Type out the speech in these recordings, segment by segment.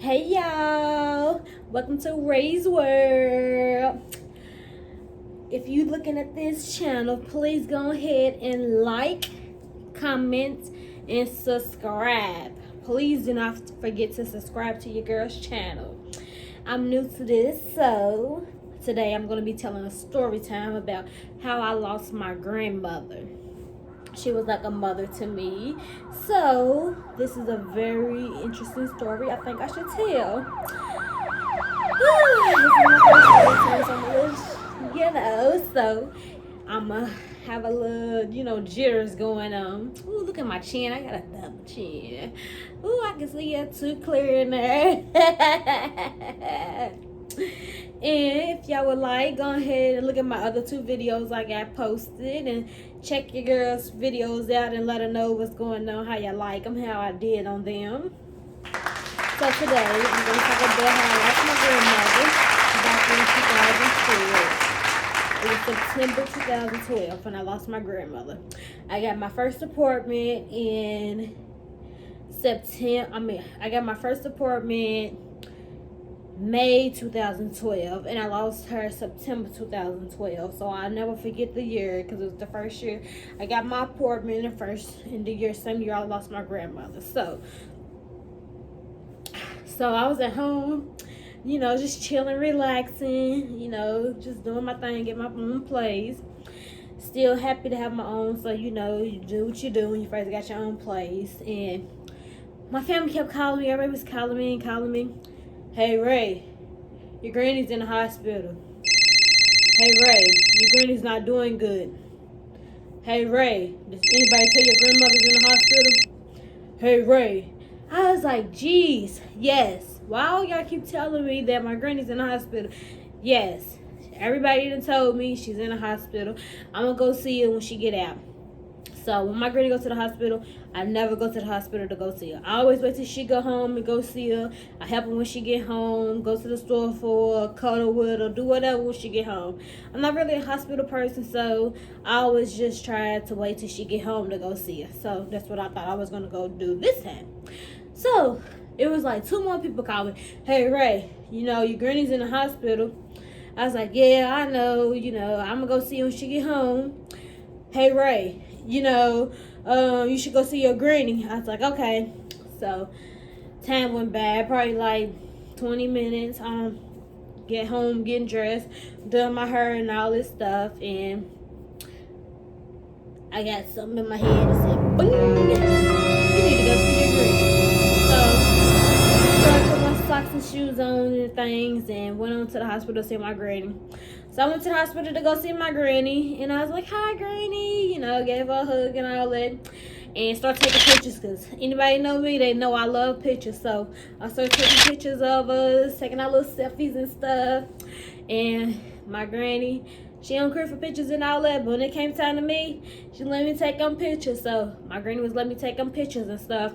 Hey y'all, welcome to Ray's World. If you looking at this channel, please go ahead and like, comment, and subscribe. Please do not forget to subscribe to your girl's channel. I'm new to this, so today I'm going to be telling a story time about how I lost my grandmother. She was like a mother to me. So this is a very interesting story I think I should tell. This is my first story time, so I'm a little, so I'ma have a little, jitters going on. Ooh, look at my chin. I got a double chin. Ooh, I can see it too clear in there. And if y'all would like, go ahead and look at my other two videos I got posted and check your girls' videos out and let her know what's going on, how y'all like them, how I did on them. So today, I'm going to talk about how I lost my grandmother back in 2012. It was September 2012 when I lost my grandmother. I got my first apartment in May 2012, and I lost her September 2012. So I'll never forget the year because it was the first year I got my apartment, in the same year I lost my grandmother. So I was at home, just chilling, relaxing, just doing my thing, get my own place. Still happy to have my own, so you do what you do when you first got your own place. And my family kept calling me, everybody was calling me. Hey Ray, your granny's in the hospital. Hey Ray, your granny's not doing good. Hey Ray, does anybody tell your grandmother's in the hospital? Hey Ray. I was like, geez, yes. Why all y'all keep telling me that my granny's in the hospital? Yes. Everybody done told me she's in the hospital. I'm gonna go see her when she get out. So when my granny goes to the hospital, I never go to the hospital to go see her. I always wait till she go home and go see her. I help her when she get home, go to the store for her, cuddle with her, do whatever when she get home. I'm not really a hospital person, so I always just try to wait till she get home to go see her. So that's what I thought I was gonna go do this time. So it was like two more people calling me. Hey Ray, your granny's in the hospital. I was like, yeah, I know, I'm gonna go see her when she get home. Hey Ray, you should go see your granny. I was like, okay. So time went by, probably like 20 minutes. Get home, getting dressed, done my hair and all this stuff, and I got something in my head that said, boing, you need to go see your granny. So I put my socks and shoes on and things and went on to the hospital to see my granny. So I went to the hospital to go see my granny, and I was like, hi granny, gave her a hug and all that, and started taking pictures, because anybody know me, they know I love pictures. So I started taking pictures of us, taking our little selfies and stuff. And my granny, she don't care for pictures and all that, but when it came time to me, she let me take them pictures. So my granny was letting me take them pictures and stuff.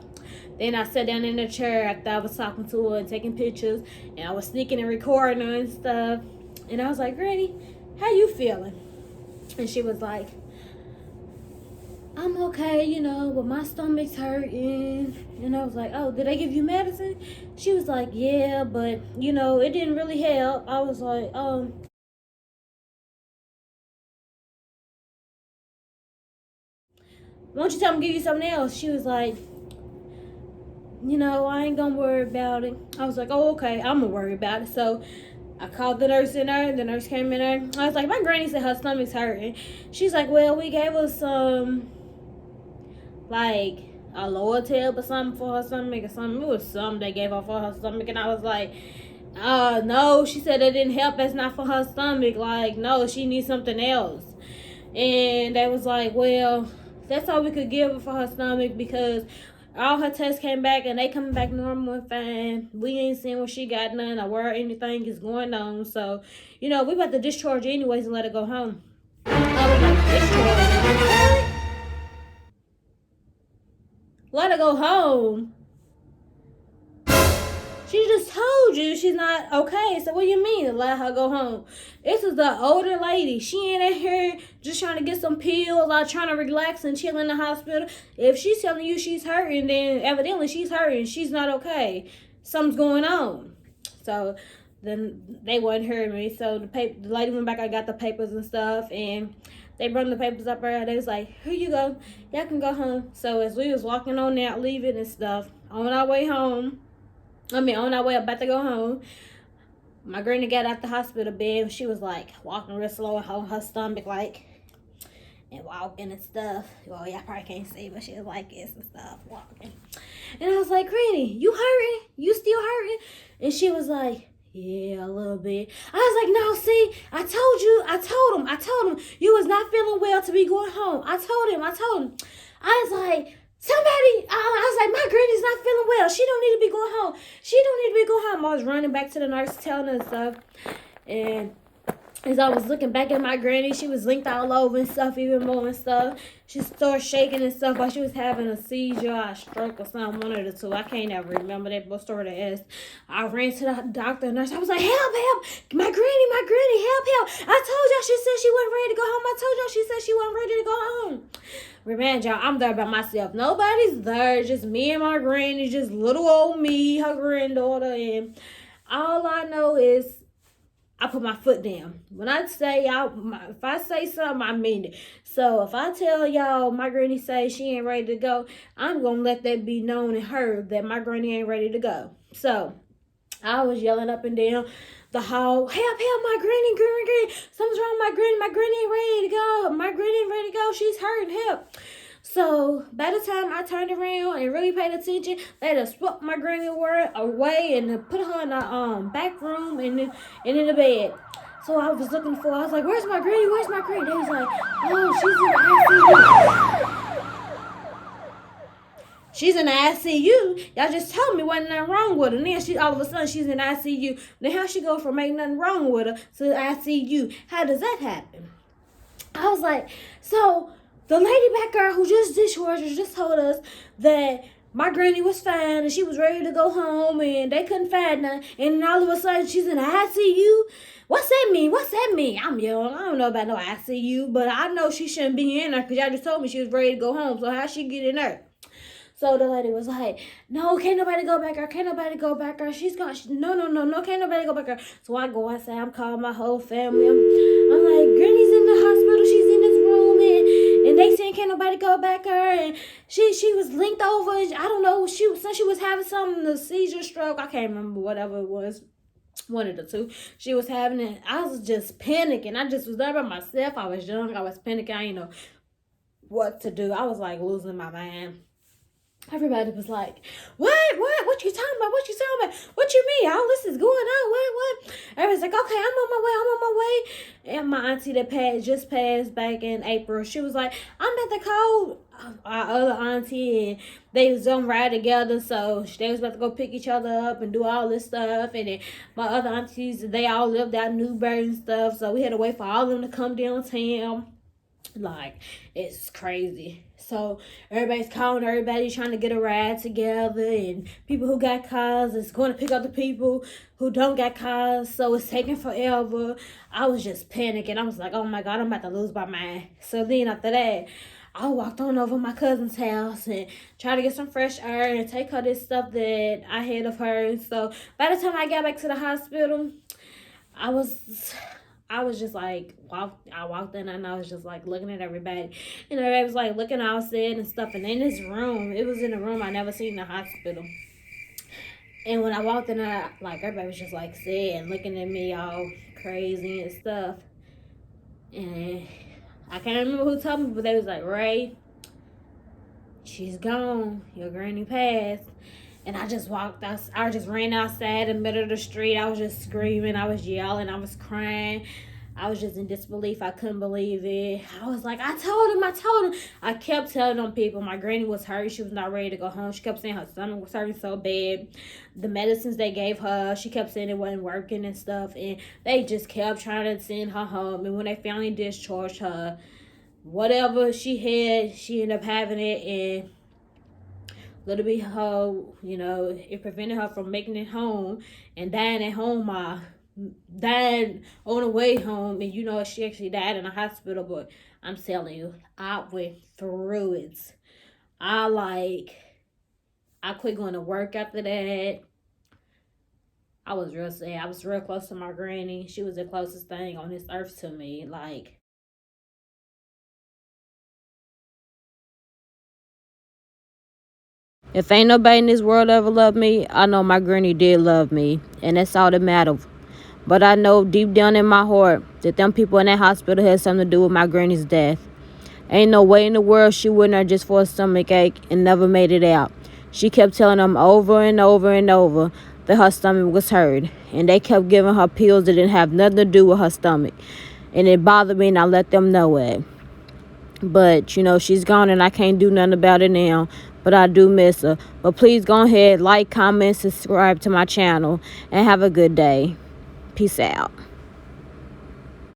Then I sat down in the chair after I was talking to her and taking pictures, and I was sneaking and recording her and stuff. And I was like, Granny, how you feeling? And she was like, I'm okay, but my stomach's hurting. And I was like, oh, did they give you medicine? She was like, yeah, but, it didn't really help. I was like, why don't you tell them to give you something else? She was like, I ain't gonna worry about it. I was like, oh, okay, I'm gonna worry about it. So I called the nurse in there. The nurse came in there. I was like, my granny said her stomach's hurting. She's like, well, we gave her some, like, a lower tab or something for her stomach or something. It was something they gave her for her stomach. And I was like, no. She said it didn't help. That's not for her stomach. Like, no, she needs something else. And they was like, well, that's all we could give her for her stomach, because all her tests came back and they coming back normal and fine. We ain't seeing what she got none or where anything is going on. So, we about to discharge her anyways and let her go home. I was like, discharge? Let her go home? She just told you she's not okay. So what do you mean to let her go home? This is the older lady. She ain't in here just trying to get some pills or trying to relax and chill in the hospital. If she's telling you she's hurting, then evidently she's hurting. She's not okay. something's going on. So then they wouldn't hear me. So the lady went back. I got the papers and stuff, and they brought the papers up there. They was like, "Here you go. Y'all can go home." So as we was walking on out, leaving and stuff, on our way home, on our way about to go home, my granny got out the hospital bed. She was like walking real slow and holding her stomach like, and walking and stuff. Well, y'all probably can't see, but she was like this and stuff, walking. And I was like, "Granny, you hurting? You still hurting?" And she was like, "Yeah, a little bit." I was like, "No, see, I told him you was not feeling well to be going home. I told him. I was like, I was like, my granny's not feeling well. She don't need to be going home. I was running back to the nurse telling her stuff. And as I was looking back at my granny, she was linked all over and stuff, even more and stuff. She started shaking and stuff like she was having a seizure or a stroke or something, one of the two. I can't ever remember that, but story to ask. I ran to the doctor and nurse. I was like, help, my granny, help. I told y'all she said she wasn't ready to go home. I told y'all she said she wasn't ready to go home. Remind y'all, I'm there by myself. Nobody's there, just me and my granny, just little old me, her granddaughter, and all I know is I put my foot down. When I say if I say something, I mean it. So if I tell y'all my granny say she ain't ready to go, I'm going to let that be known and heard that my granny ain't ready to go. So I was yelling up and down the hall, help, my granny. Something's wrong with my granny ain't ready to go. She's hurting, help. So by the time I turned around and really paid attention, they just swept my granny away and put her in the back room and in the bed. So I was looking I was like, where's my granny? They was like, oh, she's in the ICU. Y'all just told me wasn't nothing wrong with her. And then all of a sudden she's in the ICU. Then how she go from ain't nothing wrong with her to the ICU? How does that happen? I was like, so the lady back there who just discharged us just told us that my granny was fine and she was ready to go home and they couldn't find nothing. And then all of a sudden she's in the ICU. What's that mean? I'm young. I don't know about no ICU, but I know she shouldn't be in there because y'all just told me she was ready to go home. So how she get in there? So the lady was like, no, can't nobody go back there. She's gone. No, can't nobody go back there. So I go outside. I'm calling my whole family. I'm like, Granny's in the hospital. She's in this room. And they saying can't nobody go back there. And she was linked over. I don't know. She was having something, the seizure, stroke. I can't remember whatever it was. One of the two. She was having it. I was just panicking. I just was there by myself. I was young. I was panicking. I didn't know what to do. I was like losing my mind. Everybody was like, what you talking about? What you mean? All this is going on. What? Everybody's like, okay, I'm on my way. And my auntie that just passed back in April, she was like, I'm at the call our other auntie, and they was gonna ride together, so they was about to go pick each other up and do all this stuff. And then my other aunties, they all lived out in Newberry and stuff, so we had to wait for all of them to come downtown. Like, it's crazy. So everybody's calling everybody, trying to get a ride together, and people who got cars is going to pick up the people who don't got cars, so it's taking forever. I was just panicking. I was like, oh my God, I'm about to lose my mind. So then after that, I walked on over my cousin's house and tried to get some fresh air and take her this stuff that I had of her. So by the time I got back to the hospital, I was just like, I walked in and I was just like looking at everybody. And everybody was like looking outside and stuff. And in this room, it was in a room I never seen in the hospital. And when I walked in, like everybody was just like sad and looking at me all crazy and stuff. And I can't remember who told me, but they was like, Ray, she's gone. Your granny passed. And I just walked out. I just ran outside in the middle of the street. I was just screaming. I was yelling. I was crying. I was just in disbelief. I couldn't believe it. I was like, I told him. I kept telling them people my granny was hurt. She was not ready to go home. She kept saying her stomach was hurting so bad. The medicines they gave her, she kept saying it wasn't working and stuff. And they just kept trying to send her home. And when they finally discharged her, whatever she had, she ended up having it. And little bit her, it prevented her from making it home and dying at home. Died on the way home, and she actually died in a hospital. But I'm telling you, I went through it. I quit going to work after that. I was real sad. I was real close to my granny. She was the closest thing on this earth to me. Like, if ain't nobody in this world ever loved me, I know my granny did love me. And that's all that matters. But I know deep down in my heart that them people in that hospital had something to do with my granny's death. Ain't no way in the world she went there just for a stomach ache and never made it out. She kept telling them over and over and over that her stomach was hurt. And they kept giving her pills that didn't have nothing to do with her stomach. And it bothered me and I let them know it. But, she's gone and I can't do nothing about it now. But I do miss her. But please go ahead, like, comment, subscribe to my channel. And have a good day. Peace out.